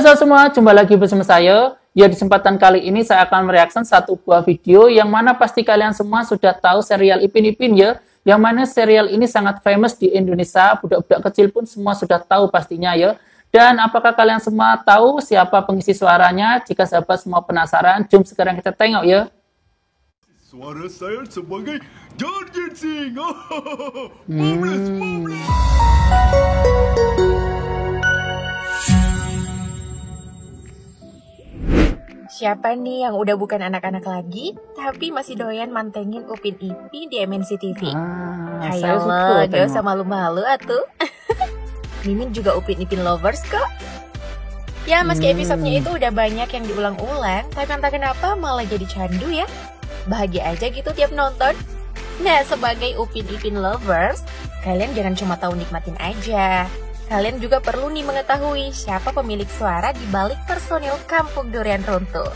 sahabat semua, jumpa lagi bersama saya. Ya, di kesempatan kali ini saya akan mereaksi satu buah video yang mana pasti kalian semua sudah tahu serial Ipin Ipin ya. Yang mana serial ini sangat famous di Indonesia, budak-budak kecil pun semua sudah tahu pastinya ya. Dan apakah kalian semua tahu siapa pengisi suaranya? Jika sahabat semua penasaran, jom sekarang kita tengok ya. Suara saya sebagai Jarjit Singh. Siapa nih yang udah bukan anak-anak lagi, tapi masih doyan mantengin Upin Ipin di MNC TV? Saya Hayo suka lo, gak usah tengok. malu-malu atuh. Mimin juga Upin Ipin lovers kok. Ya, meski episodenya itu udah banyak yang diulang-ulang, tapi entah kenapa malah jadi candu ya. Bahagia aja gitu tiap nonton. Nah, sebagai Upin Ipin lovers, kalian jangan cuma tahu nikmatin aja. Kalian juga perlu nih mengetahui siapa pemilik suara di balik personil Kampung Durian Runtuh.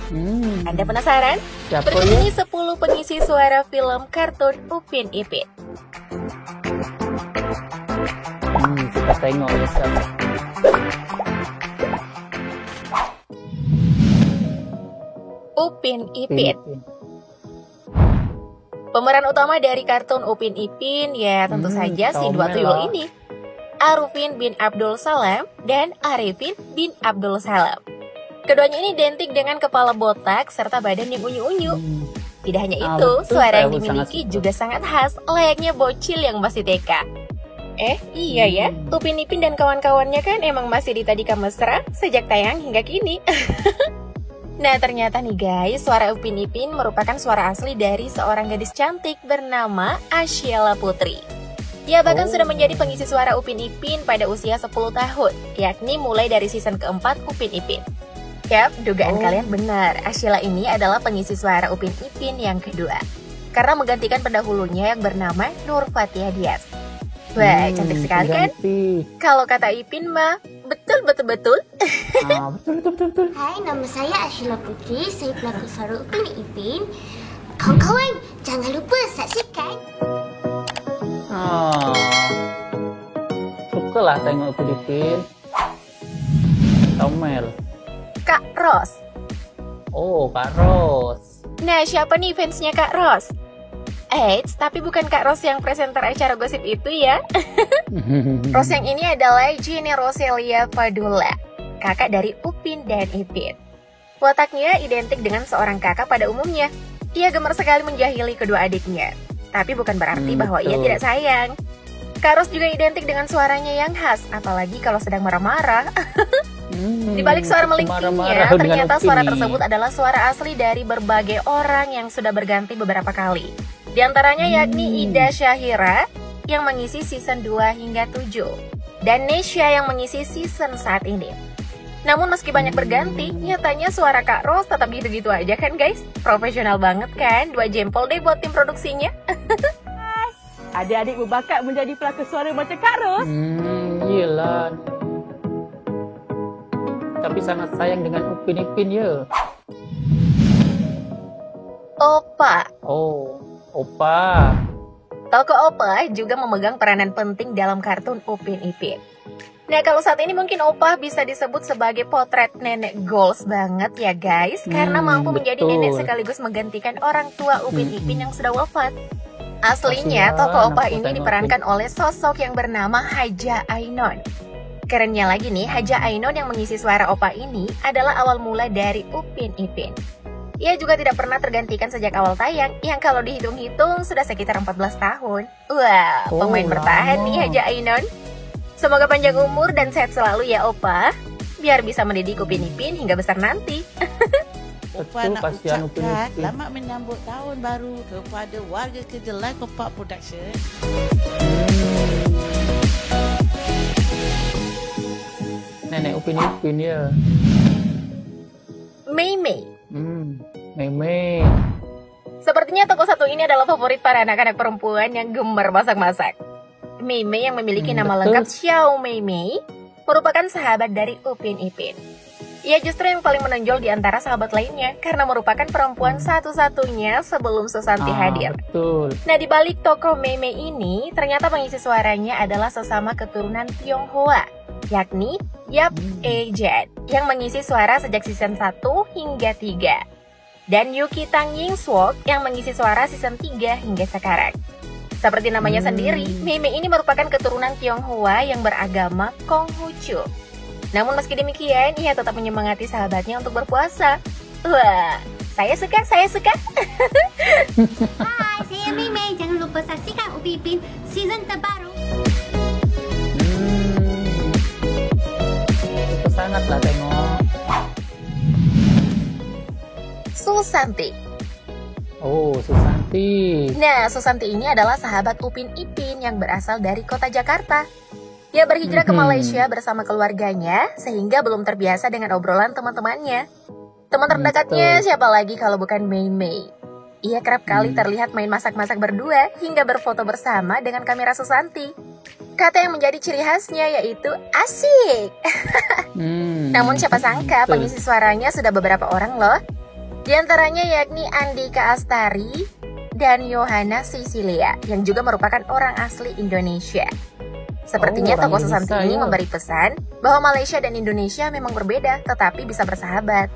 Anda penasaran? Siapa Berikut ya? ini 10 pengisi suara film kartun Upin Ipin. Kita tengok ya sahabat. Upin Ipin. Pemeran utama dari kartun Upin Ipin ya tentu saja si dua Comel tuyul lah. ini. Arifin bin Abdul Salam dan Arifin bin Abdul Salam. Keduanya ini identik dengan kepala botak serta badan yang unyu-unyu. Tidak hanya itu, betul, suara yang saya pun dimiliki sangat suka. juga sangat khas, layaknya bocil yang masih TK. Iya ya, Upin Ipin dan kawan-kawannya kan emang masih di tadika mesra sejak tayang hingga kini. Nah, ternyata nih guys, suara Upin Ipin merupakan suara asli dari seorang gadis cantik bernama Ashiela Putri. Ia bahkan sudah menjadi pengisi suara Upin Ipin pada usia 10 tahun, yakni mulai dari season keempat Upin Ipin. Yap, dugaan kalian benar, Ashiela ini adalah pengisi suara Upin Ipin yang kedua. Karena menggantikan pendahulunya yang bernama Nur Fatia Dias. Wah, cantik sekali kan? Kalau kata Ipin mah, betul-betul. Betul. Hai, nama saya Ashiela Putri. Saya pelakon suara Upin Ipin. Kawan-kawan, jangan lupa saksikan. Suka lah tengok Upin Ipin. Comel. Kak Ros. Oh, Kak Ros. Nah, siapa nih fansnya Kak Ros? Eits, tapi bukan Kak Ros yang presenter acara gosip itu ya. Ros yang ini adalah Jenny Roselia Fadula, kakak dari Upin dan Ipin. Wataknya identik dengan seorang kakak pada umumnya. Ia gemar sekali menjahili kedua adiknya. Tapi bukan berarti bahwa ia betul. tidak sayang. Kak Ros juga identik dengan suaranya yang khas, apalagi kalau sedang marah-marah. Di balik suara melingkingnya, marah-marah dengan ternyata Upin suara nih. tersebut adalah suara asli dari berbagai orang yang sudah berganti beberapa kali. Di antaranya yakni Ida Syahira yang mengisi season 2 hingga 7 dan Nesya yang mengisi season saat ini. Namun meski banyak berganti, nyatanya suara Kak Ros tetap gitu-gitu aja kan guys? Profesional banget kan? 2 jempol deh buat tim produksinya. Adik-adik berbakat menjadi pelakon suara macam Kak Ros. Iyalah. Tapi sangat sayang dengan Upin Ipin ya. Opa. Oh, Opa. Tokoh Opa juga memegang peranan penting dalam kartun Upin Ipin. Nah, kalau saat ini mungkin Opa bisa disebut sebagai potret nenek goals banget ya guys, karena mampu menjadi betul. nenek sekaligus menggantikan orang tua Upin Ipin yang sudah wafat. Aslinya, Kasihan, tokoh Opa aku ini tengok diperankan oleh sosok yang bernama Haja Ainon. Kerennya lagi nih, Haja Ainon yang mengisi suara Opa ini adalah awal mula dari Upin Ipin. Ia juga tidak pernah tergantikan sejak awal tayang, yang kalau dihitung-hitung sudah sekitar 14 tahun. Wah, pemain bertahan nih Haja Ainon. Semoga panjang umur dan sehat selalu ya Opa, biar bisa mendidik Upin Ipin hingga besar nanti. Opa Betul, nak kasihan Upin ucapkan Ipin. selamat menyambut tahun baru kepada warga kejelai Kopak Production. Nenek Upin Ipin ya. Mei Mei. Meme. Sepertinya tokoh satu ini adalah favorit para anak-anak perempuan yang gemar masak-masak. Mei Mei yang memiliki nama betul. lengkap Xiao Mei Mei merupakan sahabat dari Upin Ipin. Ia justru yang paling menonjol di antara sahabat lainnya karena merupakan perempuan satu-satunya sebelum Susanti hadir. Betul. Nah, di balik tokoh Mei Mei ini, ternyata pengisi suaranya adalah sesama keturunan Tionghoa. yakni Yap Ejen yang mengisi suara sejak season 1 hingga 3. Dan Yuki Tang Yingswok yang mengisi suara season 3 hingga sekarang. Seperti namanya sendiri, Mei ini merupakan keturunan Tionghoa yang beragama Konghucu. Namun meski demikian, ia tetap menyemangati sahabatnya untuk berpuasa. Wah, saya suka. Hai, saya Mei. Jangan lupa saksikan Upin Ipin season terbaru. Sangat lah tengok. Susanti. Oh, Susanti. Nah, Susanti ini adalah sahabat Upin Ipin yang berasal dari kota Jakarta. Ia berhijrah ke Malaysia bersama keluarganya sehingga belum terbiasa dengan obrolan teman-temannya. Teman terdekatnya siapa lagi kalau bukan Mei. Ia kerap kali terlihat main masak-masak berdua hingga berfoto bersama dengan kamera Susanti. Kata yang menjadi ciri khasnya yaitu asik. Namun siapa sangka pengisi suaranya sudah beberapa orang loh. Di antaranya yakni Andika Astari dan Yohana Sisilia yang juga merupakan orang asli Indonesia. Sepertinya tokoh Susanti ini memberi pesan bahwa Malaysia dan Indonesia memang berbeda tetapi bisa bersahabat.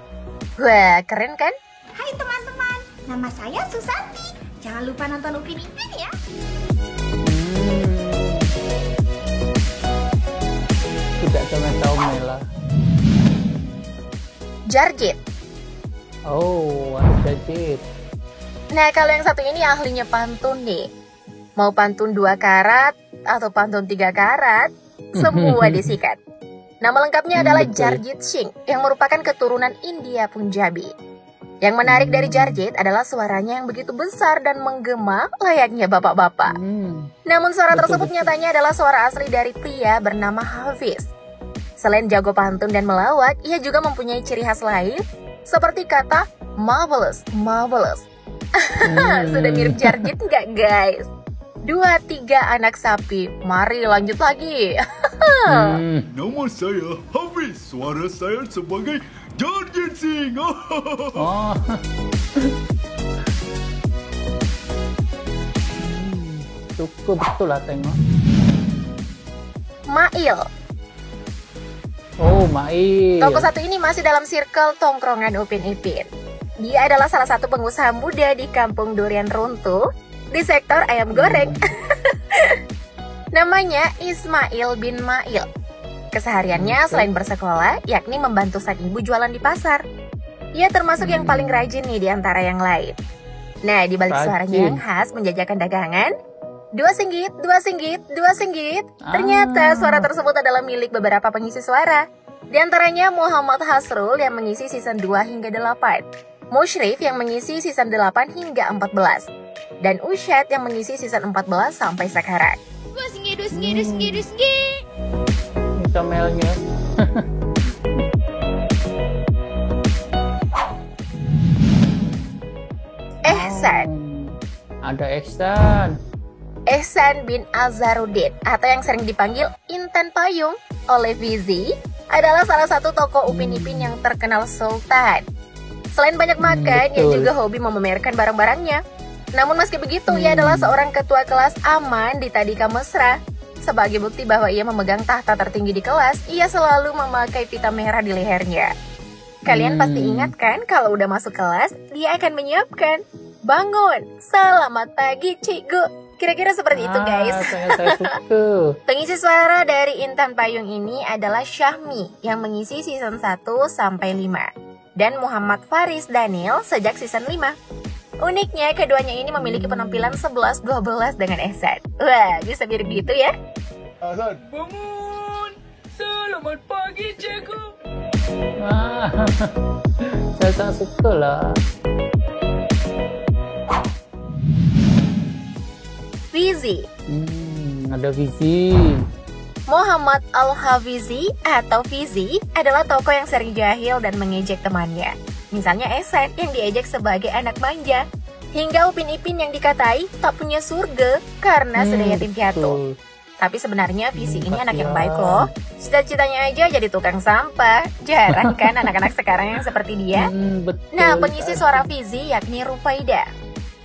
Wah, keren kan? Hai teman-teman, nama saya Susanti. Jangan lupa nonton Upin Ipin ya. Tidak comel lah. Jarjit. Oh, ada Jarjit. Nah, kalau yang satu ini ahlinya pantun nih. Mau pantun 2 karat atau pantun 3 karat, semua disikat. Nama lengkapnya adalah Jarjit Singh yang merupakan keturunan India Punjabi. Yang menarik dari Jarjit adalah suaranya yang begitu besar dan menggema layaknya bapak-bapak. Namun suara tersebut nyatanya adalah suara asli dari pria bernama Hafiz. Selain jago pantun dan melawak, ia juga mempunyai ciri khas lain seperti kata marvelous. Sudah mirip Jarjit nggak guys? 2-3 anak sapi, mari lanjut lagi. Nama saya Hafiz. Suara saya sebagai Jarjit Singh. Oh. Cukup betul lah tengok. Mail. Oh, Mail. Tokoh satu ini masih dalam circle tongkrongan Upin Ipin. Dia adalah salah satu pengusaha muda di kampung durian runtuh di sektor ayam goreng. Namanya Ismail bin Mail. Kesehariannya selain bersekolah, yakni membantu sang ibu jualan di pasar. Ia termasuk yang paling rajin nih di antara yang lain. Nah, di balik suaranya yang khas menjajakan dagangan, 2 singgit. Ternyata suara tersebut adalah milik beberapa pengisi suara. Di antaranya Muhammad Hasrul yang mengisi season 2 hingga 8, Mushrif yang mengisi season 8 hingga 14, dan Usyad yang mengisi season 14 sampai sekarang. 2 singgit. Comelnya. Ehsan. Ada Ehsan. Ehsan bin Azharuddin atau yang sering dipanggil Intan Payung oleh Vizi adalah salah satu tokoh Upin Ipin yang terkenal sultan. Selain banyak makan, ia juga hobi memamerkan barang-barangnya. Namun meski begitu, ia adalah seorang ketua kelas aman di Tadika Mesra. Sebagai bukti bahwa ia memegang tahta tertinggi di kelas, ia selalu memakai pita merah di lehernya. Kalian pasti ingat kan kalau udah masuk kelas, dia akan menyiapkan, bangun, selamat pagi cikgu. Kira-kira seperti itu guys. Saya suka. Pengisi suara dari Intan Payung ini adalah Syahmi yang mengisi season 1 sampai 5. Dan Muhammad Faris Daniel sejak season 5. Uniknya, keduanya ini memiliki penampilan 11-12 dengan Ehsan. Wah, bisa mirip gitu ya? Ehsan, Bangun! Selamat pagi, cikgu! Saya sangat suka lah. Vizi. Ada Vizi. Muhammad Al-Hafizi atau Vizi adalah tokoh yang sering jahil dan mengejek temannya. Misalnya Ehsan yang diejek sebagai anak manja. Hingga Upin Ipin yang dikatai tak punya surga karena sudah yatim piatu. Tapi sebenarnya Vizi ini anak yang baik loh. Cita-citanya aja jadi tukang sampah. Jarang kan anak-anak sekarang yang seperti dia. Nah, pengisi suara Vizi yakni Rufaida,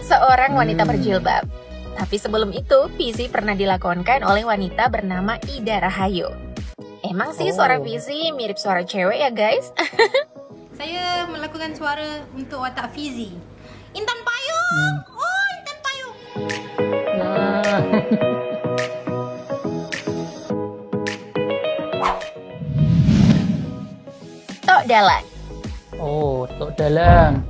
seorang wanita berjilbab. Tapi sebelum itu, Vizi pernah dilakonkan oleh wanita bernama Ida Rahayu. Emang sih suara Fizi mirip suara cewek ya guys? Saya melakukan suara untuk watak Fizi. Intan Payung! Oh, Intan Payung! Nah. Tok Dalang. Oh, Tok Dalang.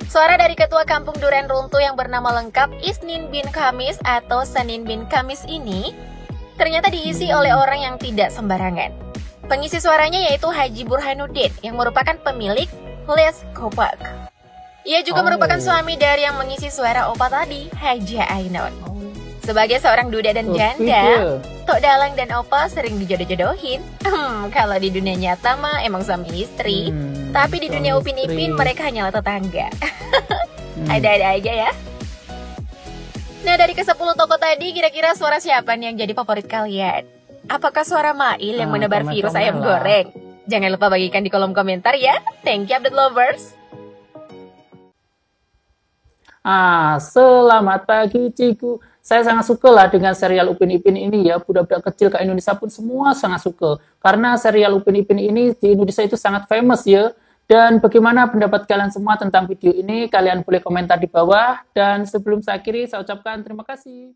Suara dari ketua kampung Duren Runtuh yang bernama lengkap Isnin bin Kamis atau Senin bin Kamis ini ternyata diisi oleh orang yang tidak sembarangan. Pengisi suaranya yaitu Haji Burhanuddin yang merupakan pemilik Les Kopak. Ia juga merupakan suami dari yang mengisi suara opa tadi, Haji Ainun. Sebagai seorang duda dan janda, Tok Dalang dan Opa sering dijodoh-jodohin. Kalau di dunia nyata mah emang suami istri, tapi di dunia Upin Ipin mereka hanyalah tetangga. Ada-ada aja ya. Nah, dari ke-10 tokoh tadi, kira-kira suara siapa nih yang jadi favorit kalian? Apakah suara Mail yang menebar virus ayam goreng? Jangan lupa bagikan di kolom komentar ya. Thank you update lovers. Selamat pagi Ciku. Saya sangat suka lah dengan serial Upin Ipin ini ya. Budak-budak kecil ke Indonesia pun semua sangat suka. Karena serial Upin Ipin ini di Indonesia itu sangat famous ya. Dan bagaimana pendapat kalian semua tentang video ini? Kalian boleh komentar di bawah. Dan sebelum saya akhiri, saya ucapkan terima kasih.